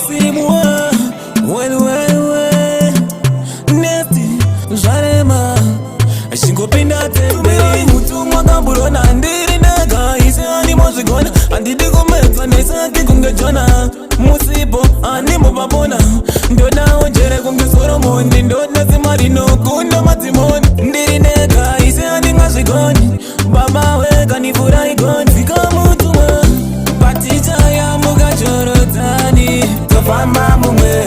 C'est moi, ouais, ouais, ouais. Nesti, Jarema. Shingopinda tembe mutu mwaka burona ndiri nega ise ani mozigona andidi kumeza nesaki kungejona musipo ani mubabona ndona onjere kungesoromoni ndona zimarino kunda matimoni ndiri nega ise ani ngazigoni baba weka nifura igoni zika mutu mwa patita ya muga jorotani tofamba mumwe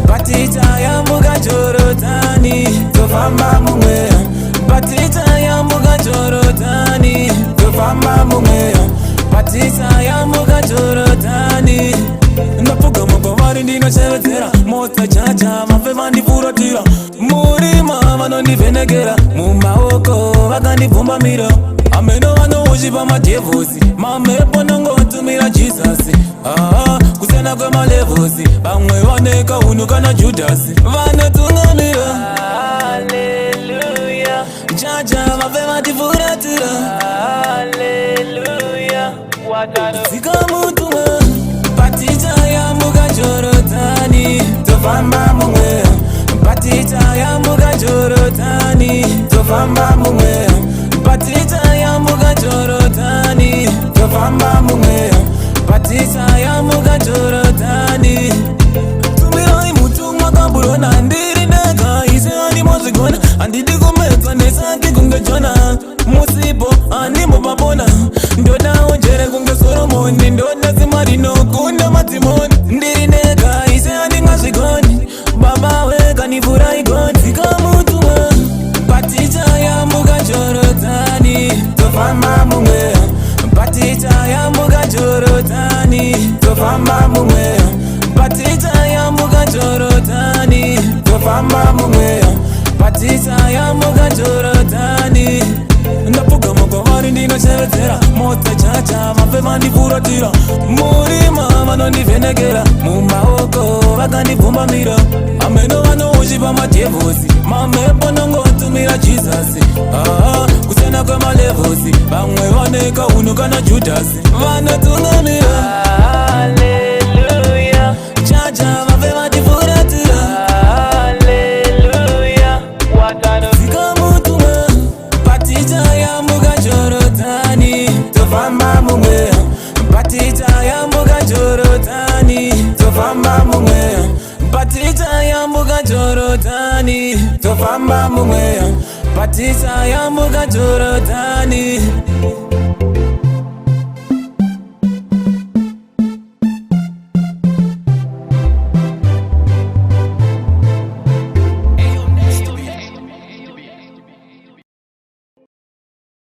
patita ya muga jorotani tofamba mumwe patita ya muga jorotani tofamba mumwe patita ya muga jorotani ndapuga mabavari ndinochevetera mota chacha mafeva ndifuratira murima vanondivhenekera mumaoko vakandibvumbamira ameno vanouchipa madhevosi mamepo nongotumira jisasi kusiyana kwemalevosi vamwe vaneka unhu kana judhasi vanotungamira jaja mafeva ndifuratira zika mutumwe patita ya muga jorotani tofamba mumwe patita ya muga jorotani tofamba mumwe patita ya muga jorotani tofamba mumwe patita ya muga jorotani tumirai mutu mwaka burona ndiri nega ise ani mozigona andidi kumeza nesaki kungejona musipo ani mubabona ndona onjere kungesoromoni ndona zimarino kunda matimoni ndiri nega ise ani ngazigoni baba weka nifura igoni zika mutuwa patita ya muga jorotani tofamba mumwe patita ya muga jorotani tofamba mumwe patita ya muga jorotani tofamba mumwe patita ya muga jorotani ndapuga mabavari ndinochevetera mota chacha mafeva ndifuratira murima vanondivhenekera mumaoko vakandibvumbamira ameno vanouchipa madhevosi mamepo nongotumira jisasi kusiyana kwemalevosi vamwe vaneka unhu kana judhasi vanotungamira chacha mafeva ndifuratira zika mutumwe patita ya muga jorotani tofamba mumwe patita ya muga jorotani tofamba mumwe patita ya muga jorotani tofamba mumwe patita ya muga jorotani